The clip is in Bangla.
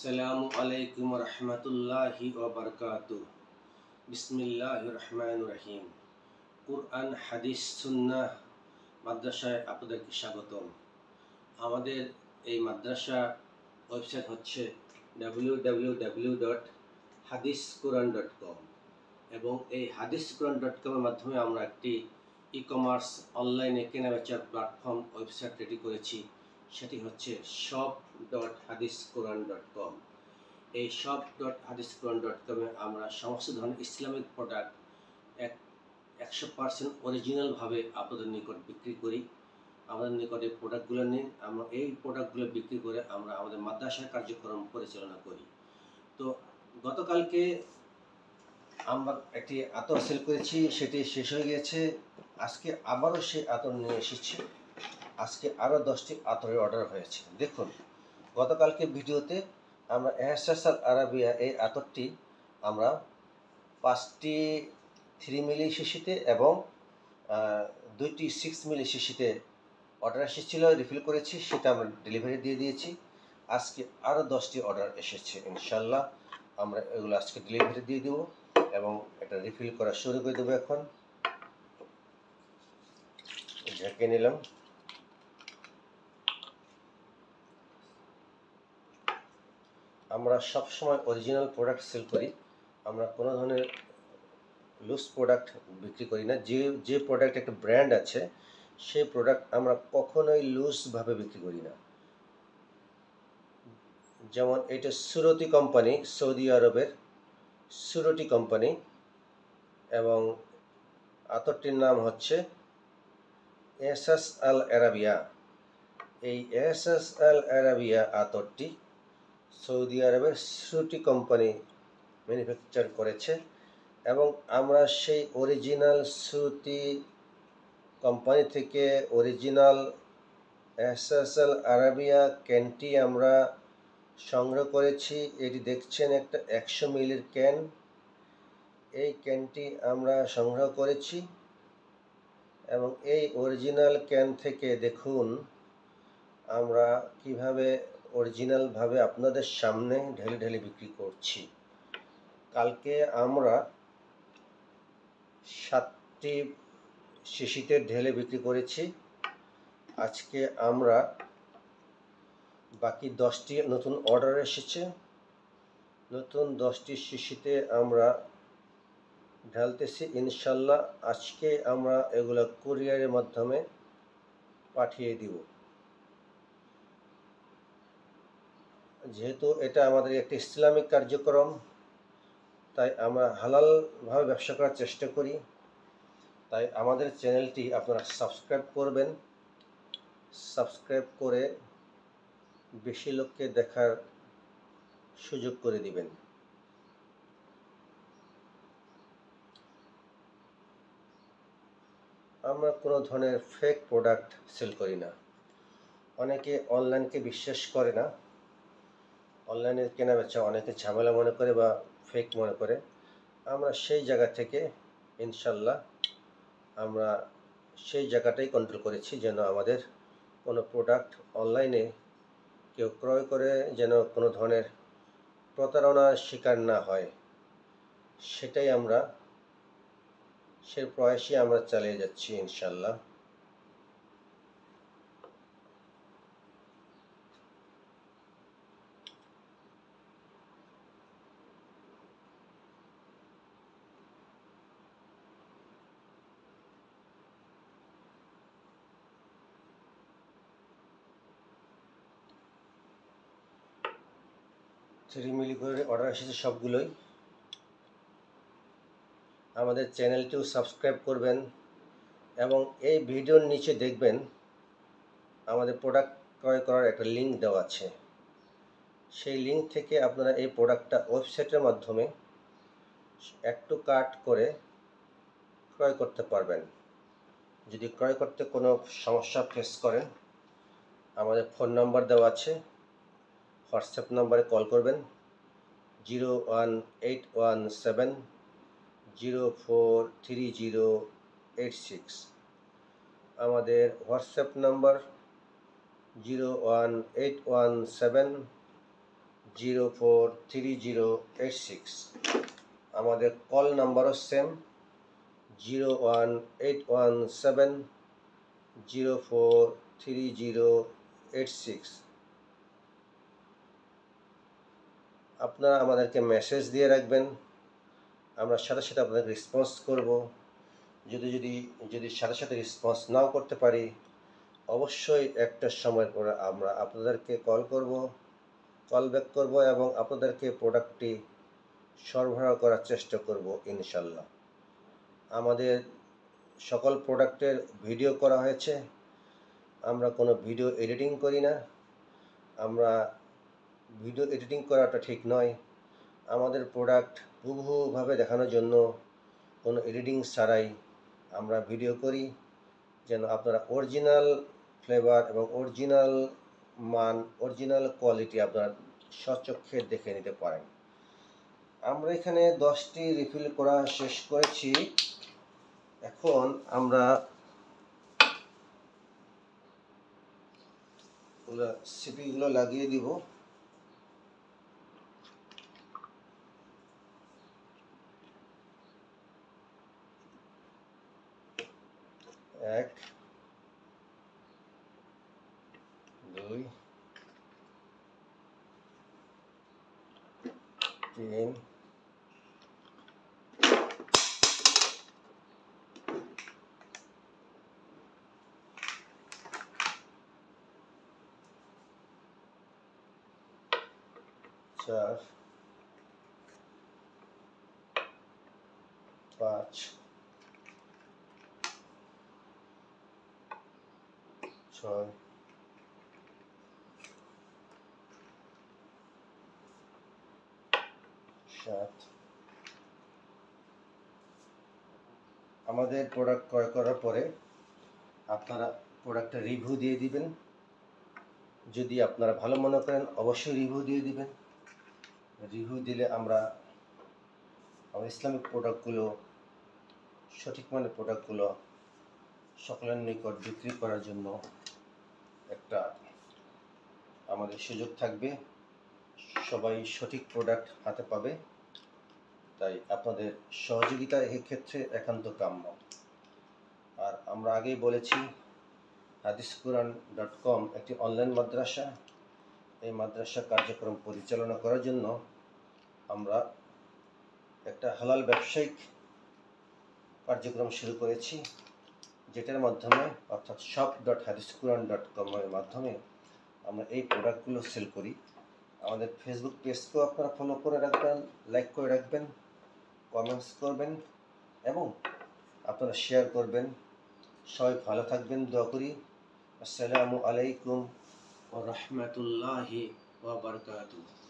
আসসালামু আলাইকুম রহমতুল্লাহি ওয়া বারাকাতুহু। বিসমিল্লাহির রহমানির রহিম। কুরআন হাদিস সুন্নাহ মাদ্রাসায় আপনাদেরকে স্বাগতম। আমাদের এই মাদ্রাসা ওয়েবসাইট হচ্ছে www.hadisquran.com এবং এই hadisquran.com এর মাধ্যমে আমরা একটি ই-কমার্স অনলাইনে কেনাবেচার প্ল্যাটফর্ম ওয়েবসাইট রেডি করেছি। সেটি হচ্ছে shop.hadisquran.com। এই shop.hadisquran.com এ আমরা সমস্ত ধরনের ইসলামিক প্রোডাক্ট 100% অরিজিনালভাবে আপনাদের নিকট বিক্রি করি। আমাদের নিকটে প্রোডাক্টগুলো নিন, আমরা এই প্রোডাক্টগুলো বিক্রি করে আমরা আমাদের মাদ্রাসার কার্যক্রম পরিচালনা করি। তো গতকালকে আমরা একটি আতর সেল করেছি, সেটি শেষ হয়ে গিয়েছে। আজকে আবারও সেই আতর নিয়ে এসেছি। আজকে আরও 10টি আতরের অর্ডার হয়েছে। দেখুন, গতকালকে ভিডিওতে আমরা এহসাস আল আরাবিয়া এই আতরটি আমরা 5টি 3 মিলি শিশিতে এবং 2টি 6 মিলি শিশিতে অর্ডার এসেছিল, রিফিল করেছি, সেটা আমরা ডেলিভারি দিয়ে দিয়েছি। আজকে আরও 10টি অর্ডার এসেছে। ইনশাল্লাহ আমরা এগুলো আজকে ডেলিভারি দিয়ে দেবো এবং এটা রিফিল করা শুরু করে দেবো। এখন ঢেকে নিলাম। আমরা সবসময় অরিজিনাল প্রোডাক্ট সেল করি, আমরা কোনো ধরনের লুজ প্রোডাক্ট বিক্রি করি না। যে প্রোডাক্ট একটা ব্র্যান্ড আছে, সেই প্রোডাক্ট আমরা কখনোই লুজভাবে বিক্রি করি না। যেমন এটা সুরতি কোম্পানি, সৌদি আরবের সুরতি কোম্পানি, এবং আতরটির নাম হচ্ছে এহসাস আল আরাবিয়া। এই এহসাস আল আরাবিয়া আতরটি সৌদি আরবের সুরতি কোম্পানি ম্যানুফ্যাকচার করেছে এবং আমরা সেই অরিজিনাল সুরতি কোম্পানি থেকে অরিজিনাল এহসাস আল আরাবিয়া ক্যানটি আমরা সংগ্রহ করেছি। এটি দেখছেন একটা 100 মিলির ক্যান। এই ক্যানটি আমরা সংগ্রহ করেছি এবং এই অরিজিনাল ক্যান থেকে দেখুন আমরা কিভাবে অরিজিনালভাবে আপনাদের সামনে ঢেলে ঢেলে বিক্রি করছি। কালকে আমরা 7টি শিশিতে ঢেলে বিক্রি করেছি। আজকে আমরা বাকি 10টি নতুন অর্ডার এসেছে। নতুন 10টি শিশিতে আমরা ঢালতেছি। ইনশাল্লাহ আজকে আমরা এগুলো কুরিয়ারের মাধ্যমে পাঠিয়ে দিব। যেহেতু এটা আমাদের একটি ইসলামিক কার্যক্রম, তাই আমরা হালালভাবে ব্যবসা করার চেষ্টা করি। তাই আমাদের চ্যানেলটি আপনারা সাবস্ক্রাইব করবেন, সাবস্ক্রাইব করে বেশি লোককে দেখার সুযোগ করে দিবেন। আমরা কোনো ধরনের ফেক প্রোডাক্ট সেল করি না। অনেকে অনলাইনকে বিশ্বাস করে না, অনলাইনে কেনা বেচা অনেকে ঝামেলা মনে করে বা ফেক মনে করে। আমরা সেই জায়গা থেকে ইনশাল্লাহ আমরা সেই জায়গাটাই কন্ট্রোল করেছি, যেন আমাদের কোনো প্রোডাক্ট অনলাইনে কেউ ক্রয় করে যেন কোনো ধরনের প্রতারণার শিকার না হয়, সেটাই আমরা সে প্রয়াসই আমরা চালিয়ে যাচ্ছি ইনশাল্লাহ। থ্রি মিলি করে অর্ডার এসেছে সবগুলোই। আমাদের চ্যানেলটিও সাবস্ক্রাইব করবেন এবং এই ভিডিওর নিচে দেখবেন আমাদের প্রোডাক্ট ক্রয় করার একটা লিঙ্ক দেওয়া আছে। সেই লিঙ্ক থেকে আপনারা এই প্রোডাক্টটা ওয়েবসাইটের মাধ্যমে অ্যাড টু কার্ট করে ক্রয় করতে পারবেন। যদি ক্রয় করতে কোনো সমস্যা ফেস করেন, আমাদের ফোন নাম্বার দেওয়া আছে, হোয়াটসঅ্যাপ নাম্বারে কল করবেন 01817043086। আমাদের হোয়াটসঅ্যাপ নাম্বার 043086। আমাদের কল নাম্বারও সেম 01817043086। আপনারা আমাদেরকে মেসেজ দিয়ে রাখবেন, আমরা সাথে সাথে আপনাদের রেসপন্স করব। যদি সাথে সাথে রেসপন্স নাও করতে পারি, অবশ্যই একটা সময় পরে আমরা আপনাদেরকে কল ব্যাক করব এবং আপনাদেরকে প্রোডাক্টটি সরবরাহ করার চেষ্টা করব ইনশাল্লাহ। আমাদের সকল প্রোডাক্টের ভিডিও করা হয়েছে, আমরা কোনো ভিডিও এডিটিং করি না। আমরা ভিডিও এডিটিং করাটা ঠিক নয়। আমাদের প্রোডাক্ট হুবহুভাবে দেখানোর জন্য কোনো এডিটিং ছাড়াই আমরা ভিডিও করি, যেন আপনারা অরিজিনাল ফ্লেভার এবং অরিজিনাল মান, অরিজিনাল কোয়ালিটি আপনারা স্বচক্ষে দেখে নিতে পারেন। আমরা এখানে 10টি রিফিল করা শেষ করেছি। এখন আমরা সিপিগুলো লাগিয়ে দিব। এক, দুই, তিন, চার, পাঁচ, ছয়, সাত। আমাদের প্রোডাক্ট ক্রয় করার পরে আপনারা প্রোডাক্টের রিভিউ দিয়ে দিবেন। যদি আপনারা ভালো মনে করেন অবশ্যই রিভিউ দিয়ে দিবেন। রিভিউ দিলে আমরা আমার ইসলামিক প্রোডাক্টগুলো, সঠিক মানের প্রোডাক্টগুলো সকলের নিকট বিক্রি করার জন্য একটা আমাদের সুযোগ থাকবে, সবাই সঠিক প্রোডাক্ট হাতে পাবে। তাই আপনাদের সহযোগিতা এক্ষেত্রে একান্ত কাম্য। আর আমরা আগেই বলেছি hadisquran.com একটি অনলাইন মাদ্রাসা। এই মাদ্রাসা কার্যক্রম পরিচালনা করার জন্য আমরা একটা হালাল ব্যবসায়িক কার্যক্রম শুরু করেছি, যেটার মাধ্যমে অর্থাৎ shop.hadisquran.com এর মাধ্যমে আমরা এই প্রোডাক্টগুলো সেল করি। আমাদের ফেসবুক পেজকেও আপনারা ফলো করে রাখবেন, লাইক করে রাখবেন, কমেন্টস করবেন এবং আপনারা শেয়ার করবেন। সবাই ভালো থাকবেন, দোয়া করি। আসসালামু আলাইকুম ওয়া রাহমাতুল্লাহি ওয়া বারাকাতুহু।